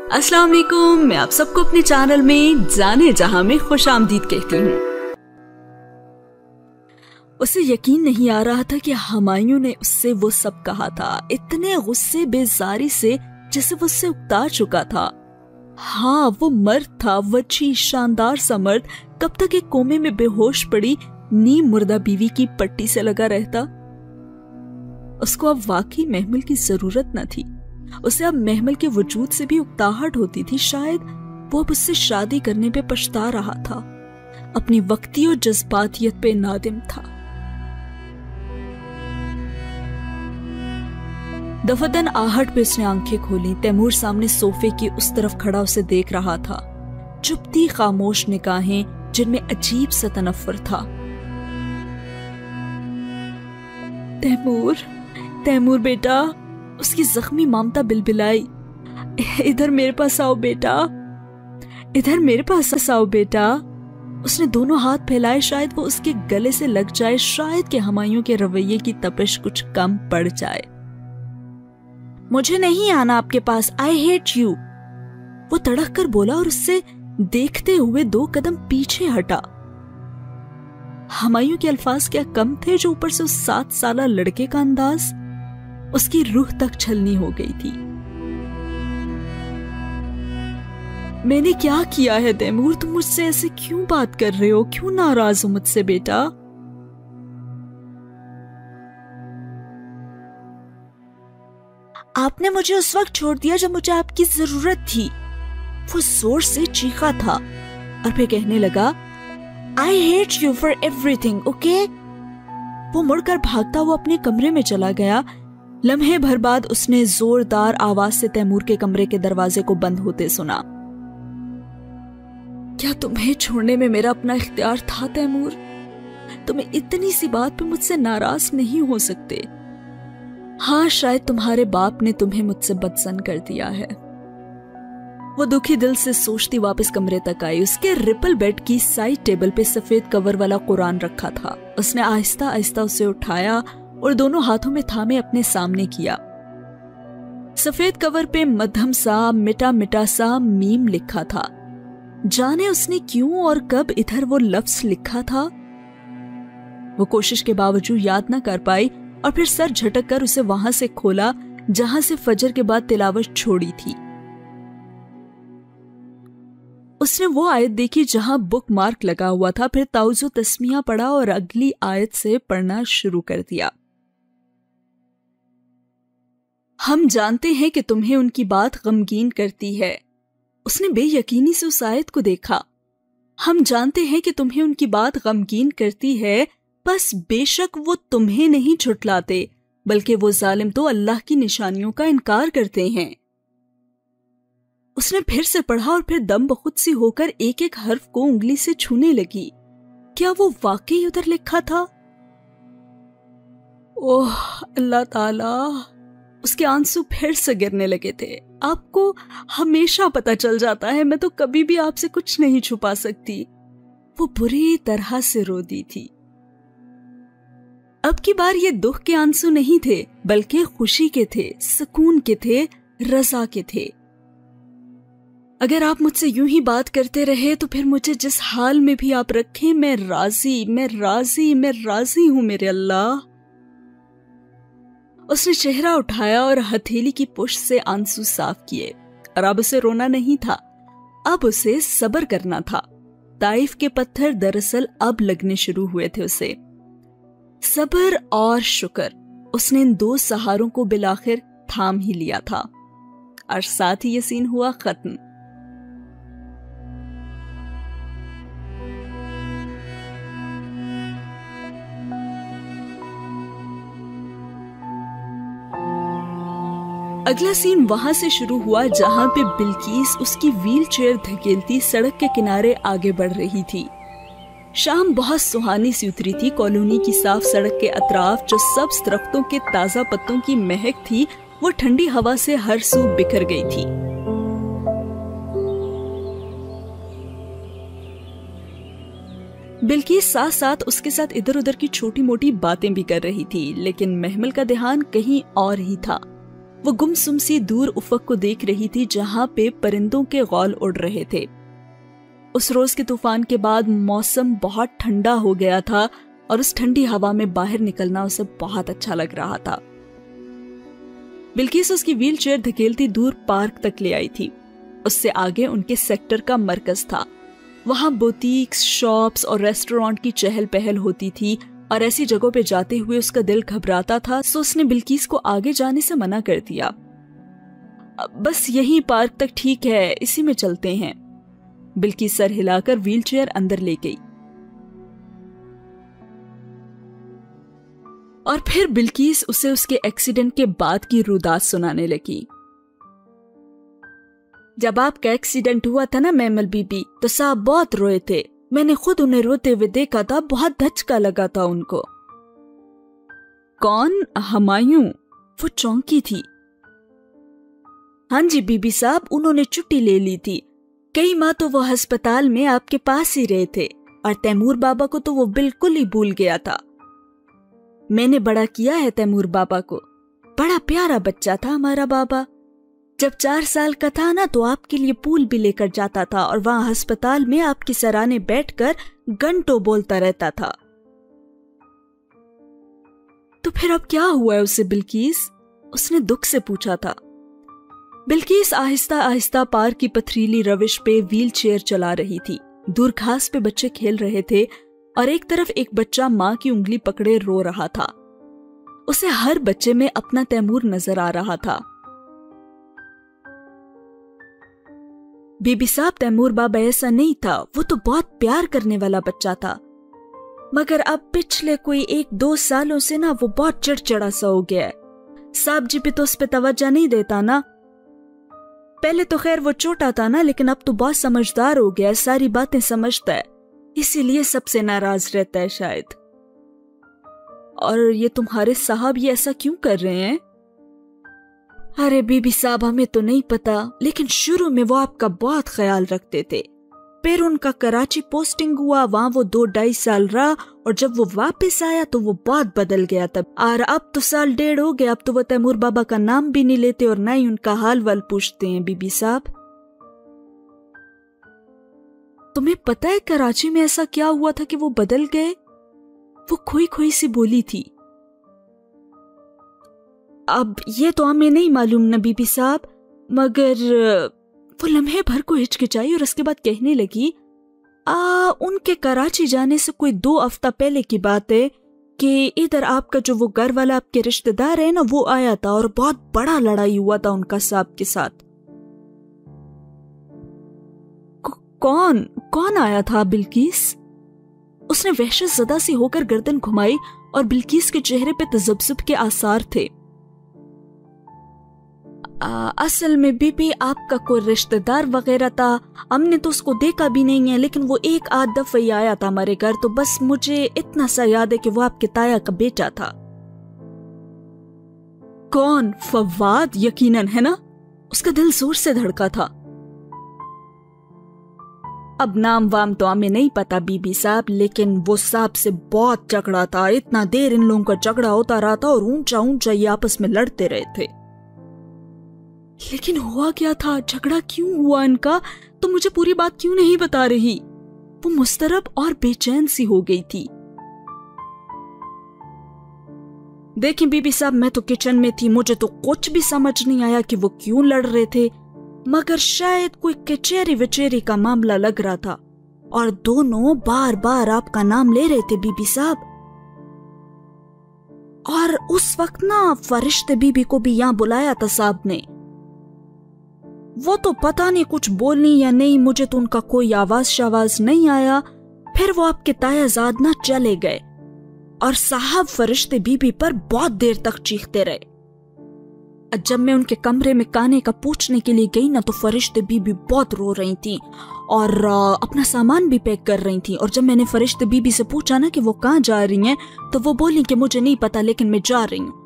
अस्सलाम वालेकुम, मैं आप सबको अपने चैनल में जाने जहां में खुश आमदीद कहती हूँ। उसे यकीन नहीं आ रहा था कि हुमायूं ने उससे वो सब कहा था, इतने गुस्से बेजारी से जैसे वो उससे उकता चुका था। हाँ, वो मर्द था, वची शानदार सा मर्द, कब तक एक कोमे में बेहोश पड़ी नीम मुर्दा बीवी की पट्टी से लगा रहता। उसको अब वाकई महमल की जरूरत न थी। उसे अब महमल के वजूद से भी उकताहट होती थी। शायद वो अब उससे शादी करने पे पछता रहा था, अपनी वक्ती और जज्बातियत पे नादिम था। दफदन आहट पे उसने आंखें खोली। तैमूर सामने सोफे की उस तरफ खड़ा उसे देख रहा था, चुपती खामोश निगाहें जिनमें अजीब सा तनफ्फुर था। तैमूर, तैमूर बेटा, उसकी जख्मी ममता बिलबिलाई, इधर मेरे पास आओ बेटा, इधर मेरे पास आओ बेटा। उसने दोनों हाथ फैलाए, शायद वो उसके गले से लग जाए, शायद कि हुमायूं के रवैये की तपिश कुछ कम पड़ जाए। मुझे नहीं आना आपके पास, आई हेट यू, वो तड़क कर बोला और उससे देखते हुए 2 कदम पीछे हटा। हुमायूं के अल्फाज क्या कम थे, जो ऊपर से उस 7 साला लड़के का अंदाज, उसकी रूह तक छलनी हो गई थी। मैंने क्या किया है तैमूर? तुम मुझसे ऐसे क्यों बात कर रहे हो? क्यों नाराज हो मुझसे बेटा? आपने मुझे उस वक्त छोड़ दिया जब मुझे आपकी जरूरत थी, वो जोर से चीखा था और फिर कहने लगा, I hate you for everything, okay? वो मुड़कर भागता हुआ अपने कमरे में चला गया। लम्हे भर बाद उसने जोरदार आवाज से तैमूर के कमरे के दरवाजे को बंद होते सुना। क्या तुम्हें छोड़ने में मेरा अपना इख्तियार था तैमूर? तुम्हें इतनी सी बात पे मुझसे नाराज नहीं हो सकते। हाँ, शायद तुम्हारे बाप ने तुम्हें मुझसे बदसन कर दिया है। वो दुखी दिल से सोचती वापस कमरे तक आई। उसके रिपल बेड की साइड टेबल पे सफेद कवर वाला कुरान रखा था। उसने आहिस्ता आहिस्ता उसे उठाया और दोनों हाथों में थामे अपने सामने किया। सफेद कवर पे मध्यम सा मिटा मिटा सा मीम लिखा था। जाने उसने क्यों और कब इधर वो लफ्ज लिखा था। वो कोशिश के बावजूद याद न कर पाई और फिर सर झटक कर उसे वहां से खोला जहां से फजर के बाद तिलावत छोड़ी थी। उसने वो आयत देखी जहां बुक मार्क लगा हुआ था, फिर ताउज़ो तस्मिया पढ़ा और अगली आयत से पढ़ना शुरू कर दिया। हम जानते हैं कि तुम्हें उनकी बात गमगीन करती है। उसने बेयकीनी से उस आयत को देखा। हम जानते हैं कि तुम्हें उनकी बात गमगीन करती है, बस बेशक वो तुम्हें नहीं झुठलाते, बल्कि वो जालिम तो अल्लाह की निशानियों का इनकार करते हैं। उसने फिर से पढ़ा और फिर दम बखुद सी होकर एक एक हर्फ को उंगली से छूने लगी। क्या वो वाकई उधर लिखा था? ओह अल्लाह ताला! उसके आंसू फिर से गिरने लगे थे। आपको हमेशा पता चल जाता है, मैं तो कभी भी आपसे कुछ नहीं छुपा सकती। वो बुरी तरह से रो दी थी। अब की बार ये दुख के आंसू नहीं थे, बल्कि खुशी के थे, सुकून के थे, रजा के थे। अगर आप मुझसे यूं ही बात करते रहे तो फिर मुझे जिस हाल में भी आप रखें, मैं राजी, मैं राजी, मैं राजी हूं मेरे अल्लाह। उसने चेहरा उठाया और हथेली की पुष्ट से आंसू साफ किए। और अब उसे रोना नहीं था, अब उसे सब्र करना था। ताइफ के पत्थर दरअसल अब लगने शुरू हुए थे उसे। सब्र और शुक्र, उसने इन 2 सहारों को बिलाखिर थाम ही लिया था और साथ ही ये सीन हुआ खत्म। अगला सीन वहां से शुरू हुआ जहां पे बिल्कीस उसकी व्हीलचेयर धकेलती सड़क के किनारे आगे बढ़ रही थी। शाम बहुत सुहानी सी उतरी थी। कॉलोनी की साफ सड़क के अतराफ जो सब्ज दरख्तों के ताजा पत्तों की महक थी, वो ठंडी हवा से हर सू बिखर गई थी। बिल्कीस साथ साथ उसके साथ इधर उधर की छोटी मोटी बातें भी कर रही थी, लेकिन महमल का ध्यान कहीं और ही था। वो गुमसुम सी दूर उफक को देख रही थी जहां पे परिंदों के गौल उड़ रहे थे। उस रोज के तूफान के बाद मौसम बहुत ठंडा हो गया था और उस ठंडी हवा में बाहर निकलना उसे बहुत अच्छा लग रहा था। बिल्किस उसकी व्हील चेयर धकेलती दूर पार्क तक ले आई थी। उससे आगे उनके सेक्टर का मरकज था। वहां बुटीक्स, शॉप्स और रेस्टोरेंट की चहल पहल होती थी और ऐसी जगहों पे जाते हुए उसका दिल घबराता था, सो उसने बिल्किस को आगे जाने से मना कर दिया। बस यही पार्क तक ठीक है, इसी में चलते हैं। बिल्किस सर हिलाकर व्हील चेयर अंदर ले गई और फिर बिल्किस उसे उसके एक्सीडेंट के बाद की रुदास सुनाने लगी। जब आपका एक्सीडेंट हुआ था ना मैमल बीबी, तो साहब बहुत रोए थे। मैंने खुद उन्हें रोते हुए देखा था, बहुत धचका लगा था उनको। कौन? हमायूं? वो चौंकी थी। हाँ जी बीबी साहब, उन्होंने छुट्टी ले ली थी। कई माह तो वो अस्पताल में आपके पास ही रहे थे और तैमूर बाबा को तो वो बिल्कुल ही भूल गया था। मैंने बड़ा किया है तैमूर बाबा को, बड़ा प्यारा बच्चा था हमारा बाबा। जब 4 साल का था ना, तो आपके लिए पूल भी लेकर जाता था और वहां अस्पताल में आपके सराहने बैठकर घंटों बोलता रहता था। तो फिर अब क्या हुआ है उसे बिल्किस? उसने दुख से पूछा था। बिल्किस आहिस्ता आहिस्ता पार्क की पथरीली रविश पे व्हील चेयर चला रही थी। दूर घास पे बच्चे खेल रहे थे और एक तरफ एक बच्चा माँ की उंगली पकड़े रो रहा था। उसे हर बच्चे में अपना तैमूर नजर आ रहा था। बीबी साहब, तैमूर बाबा ऐसा नहीं था, वो तो बहुत प्यार करने वाला बच्चा था। मगर अब पिछले कोई 1-2 सालों से ना वो बहुत चिड़चिड़ा सा हो गया है। साहब जी भी तो उस पे तवज्जो नहीं देता ना। पहले तो खैर वो छोटा था ना, लेकिन अब तो बहुत समझदार हो गया है, सारी बातें समझता है, इसीलिए सबसे नाराज रहता है शायद। और ये तुम्हारे साहब ये ऐसा क्यों कर रहे हैं? अरे बीबी साहब, हमें तो नहीं पता, लेकिन शुरू में वो आपका बहुत ख्याल रखते थे। फिर उनका कराची पोस्टिंग हुआ, वहां वो 2-2.5 साल रहा और जब वो वापस आया तो वो बहुत बदल गया तब। और अब तो 1.5 साल हो गया, अब तो वो तैमूर बाबा का नाम भी नहीं लेते और ना ही उनका हाल वाल पूछते हैं। बीबी साहब, तुम्हें पता है कराची में ऐसा क्या हुआ था कि वो बदल गए? वो खोई खोई सी बोली थी। अब ये तो हमें नहीं मालूम ना बीबी साहब, मगर वो लम्हे भर को हिचकिचाई और उसके बाद कहने लगी, उनके कराची जाने से कोई 2 हफ्ता पहले की बात है कि इधर आपका जो वो घर वाला आपके रिश्तेदार है ना, वो आया था और बहुत बड़ा लड़ाई हुआ था उनका साहब के साथ। कौन आया था बिल्किस? उसने वहशत ज़दा सी होकर गर्दन घुमाई और बिल्किस के चेहरे पे तजब्जुब के आसार थे। असल में बीबी आपका कोई रिश्तेदार वगैरह था, हमने तो उसको देखा भी नहीं है, लेकिन वो 1-8 दफा ही आया था हमारे घर, तो बस मुझे इतना सा याद है कि वो आपके ताया का बेटा था। कौन? फवाद? यकीनन, है ना? उसका दिल जोर से धड़का था। अब नाम वाम तो हमें नहीं पता बीबी साहब, लेकिन वो साहब से बहुत झगड़ा था। इतना देर इन लोगों का झगड़ा होता रहा था और ऊंचा ऊंचा ये आपस में लड़ते रहे थे। लेकिन हुआ क्या था? झगड़ा क्यों हुआ इनका? तो मुझे पूरी बात क्यों नहीं बता रही? वो मुस्तरब और बेचैन सी हो गई थी। देखिए बीबी साहब, मैं तो किचन में थी, मुझे तो कुछ भी समझ नहीं आया कि वो क्यों लड़ रहे थे, मगर शायद कोई कचेरी विचेरी का मामला लग रहा था और दोनों बार बार आपका नाम ले रहे थे बीबी साहब। और उस वक्त ना फरिश्ते बीबी को भी यहाँ बुलाया था साहब ने। वो तो पता नहीं कुछ बोलनी या नहीं, मुझे तो उनका कोई आवाज शावाज नहीं आया। फिर वो आपके तायाजाद ना चले गए और साहब फरिश्ते बीबी पर बहुत देर तक चीखते रहे। जब मैं उनके कमरे में खाने का पूछने के लिए गई ना, तो फरिश्ते बीबी बहुत रो रही थी और अपना सामान भी पैक कर रही थी। और जब मैंने फरिश्ते बीबी से पूछा ना कि वो कहाँ जा रही हैं, तो वो बोली कि मुझे नहीं पता, लेकिन मैं जा रही हूँ।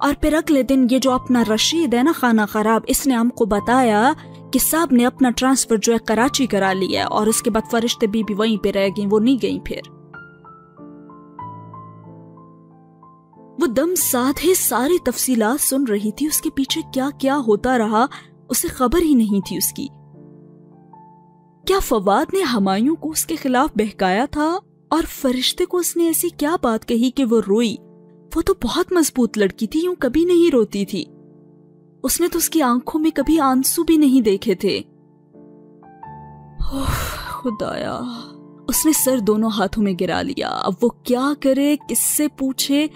और फिर अगले दिन ये जो अपना रशीद है ना, खाना खराब, इसने हमको बताया कि साहब ने अपना ट्रांसफर जो है कराची करा लिया है और उसके बाद फरिश्ते बीबी वहीं पे रह गई, वो नहीं गई फिर। وہ دم سادھے ساری تفصیلات سن رہی تھی. اس کے پیچھے کیا کیا ہوتا رہا اسے خبر ہی نہیں تھی اس کی. کیا فواد نے ہمایوں کو اس کے خلاف بہکایا تھا؟ اور فرشتے کو اس نے ایسی کیا بات کہی کہ وہ روئی؟ وہ تو بہت مضبوط لڑکی تھی، یوں کبھی نہیں روتی تھی. اس نے تو اس کی آنکھوں میں کبھی آنسو بھی نہیں دیکھے تھے. خدایا. اس نے سر دونوں ہاتھوں میں گرا لیا. اب وہ کیا کرے، کس سے پوچھے؟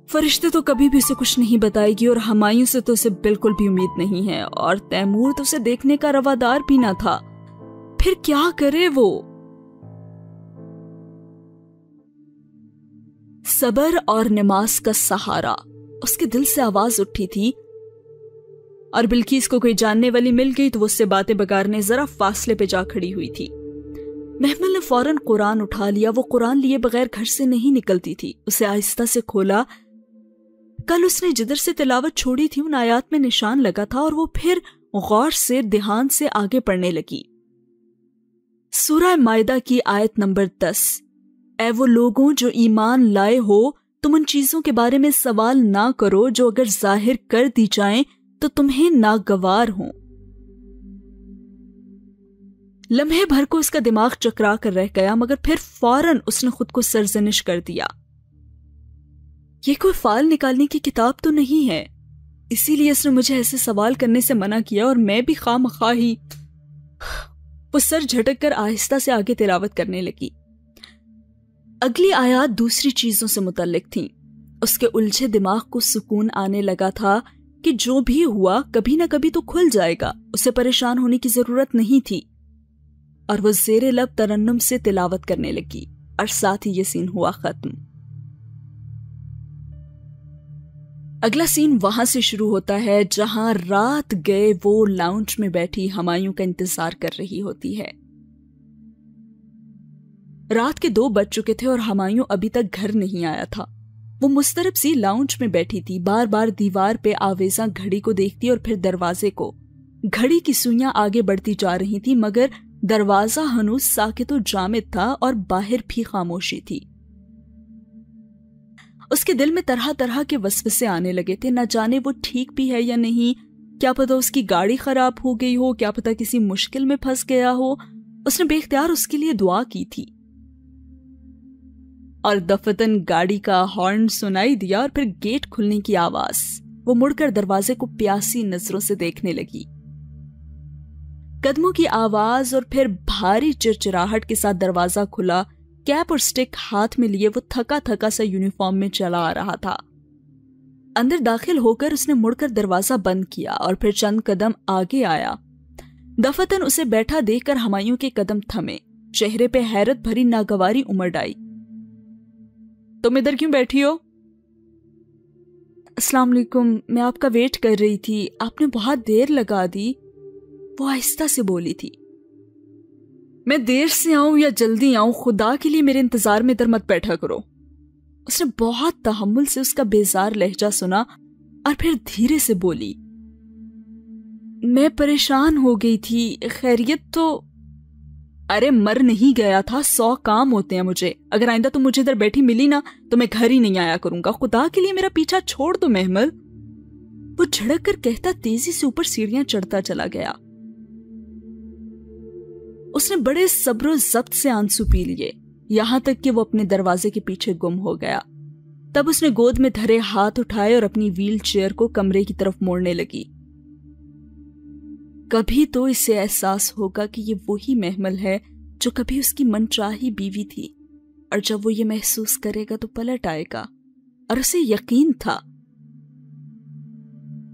فرشتے تو کبھی بھی اسے کچھ نہیں بتائے گی، اور ہمایوں سے تو اسے بالکل بھی امید نہیں ہے، اور تیمور تو اسے دیکھنے کا روادار بھی نہ تھا. پھر کیا کرے وہ؟ صبر اور نماز کا سہارا. اس کے دل سے آواز اٹھی تھی، اور بلقیس کو کوئی جاننے والی مل گئی تو وہ اس سے باتیں بگارنے ذرا فاصلے پہ جا کھڑی ہوئی تھی. محمل نے فوراً قرآن اٹھا لیا. وہ قرآن لیے بغیر گھر سے نہیں نکلتی تھی. اسے آہستہ سے کھولا. کل اس نے جدھر سے تلاوت چھوڑی تھی ان آیات میں نشان لگا تھا، اور وہ پھر غور سے دھیان سے آگے پڑھنے لگی. سورہ مائدہ کی آیت نمبر 10. اے وہ لوگوں جو ایمان لائے ہو، تم ان چیزوں کے بارے میں سوال نہ کرو جو اگر ظاہر کر دی جائیں تو تمہیں ناگوار ہوں. لمحے بھر کو اس کا دماغ چکرا کر رہ گیا، مگر پھر فوراً اس نے خود کو سرزنش کر دیا. یہ کوئی فال نکالنے کی کتاب تو نہیں ہے، اسی لیے اس نے مجھے ایسے سوال کرنے سے منع کیا، اور میں بھی خواہ مخواہ ہی. وہ سر جھٹک کر آہستہ سے آگے تلاوت کرنے لگی. اگلی آیات دوسری چیزوں سے متعلق تھیں. اس کے الجھے دماغ کو سکون آنے لگا تھا کہ جو بھی ہوا کبھی نہ کبھی تو کھل جائے گا. اسے پریشان ہونے کی ضرورت نہیں تھی. اور وہ زیر لب ترنم سے تلاوت کرنے لگی، اور ساتھ ہی یہ سین ہوا ختم. اگلا سین وہاں سے شروع ہوتا ہے جہاں رات گئے وہ لاؤنج میں بیٹھی ہمایوں کا انتظار کر رہی ہوتی ہے. رات کے 2 بج چکے تھے اور ہمایوں ابھی تک گھر نہیں آیا تھا. وہ مضطرب سی لاؤنج میں بیٹھی تھی، بار بار دیوار پہ آویزاں گھڑی کو دیکھتی اور پھر دروازے کو. گھڑی کی سوئیاں آگے بڑھتی جا رہی تھی، مگر دروازہ ہنوز ساکت و جامد تھا اور باہر بھی خاموشی تھی. اس کے دل میں طرح طرح کے وسوسے آنے لگے تھے. نہ جانے وہ ٹھیک بھی ہے یا نہیں، کیا پتا اس کی گاڑی خراب ہو گئی ہو، کیا پتا کسی مشکل میں پھنس گیا ہو. اس نے بے اختیار اس کے لیے دعا کی تھی. اور دفتن گاڑی کا ہارن سنائی دیا اور پھر گیٹ کھلنے کی آواز. وہ مڑ کر دروازے کو پیاسی نظروں سے دیکھنے لگی. قدموں کی آواز اور پھر بھاری چرچراہٹ کے ساتھ دروازہ کھلا. کیپ اور سٹک ہاتھ میں لیے وہ تھکا تھکا سا یونیفارم میں چلا آ رہا تھا. اندر داخل ہو کر اس نے مڑ کر دروازہ بند کیا اور پھر چند قدم آگے آیا. دفتن اسے بیٹھا دیکھ کر ہمایوں کے قدم تھمے. چہرے پہ حیرت بھری ناگواری امڑ آئی. تم ادھر کیوں بیٹھی ہو؟ السلام علیکم، میں آپ کا ویٹ کر رہی تھی، آپ نے بہت دیر لگا دی. وہ آہستہ سے بولی تھی. میں دیر سے آؤں یا جلدی آؤں، خدا کے لیے میرے انتظار میں ادھر مت بیٹھا کرو. اس نے بہت تحمل سے اس کا بیزار لہجہ سنا اور پھر دھیرے سے بولی. میں پریشان ہو گئی تھی. خیریت تو؟ ارے مر نہیں گیا تھا، 100 کام ہوتے ہیں مجھے. اگر آئندہ تم مجھے ادھر بیٹھی ملی نا تو میں گھر ہی نہیں آیا کروں گا. خدا کے لیے میرا پیچھا چھوڑ دو محمل. وہ جھڑک کر کہتا تیزی سے اوپر سیڑھیاں چڑھتا چلا گیا. اس نے بڑے صبر و ضبط سے آنسو پی لیے، یہاں تک کہ وہ اپنے دروازے کے پیچھے گم ہو گیا. تب اس نے گود میں دھرے ہاتھ اٹھائے اور اپنی ویل چیئر کو کمرے کی طرف موڑنے لگی. کبھی تو اسے احساس ہوگا کہ یہ وہی محمل ہے جو کبھی اس کی من چاہی بیوی تھی، اور جب وہ یہ محسوس کرے گا تو پلٹ آئے گا. اور اسے یقین تھا،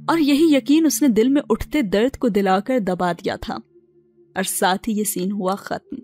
اور یہی یقین اس نے دل میں اٹھتے درد کو دلا کر دبا دیا تھا. اور ساتھ ہی یہ سین ہوا ختم.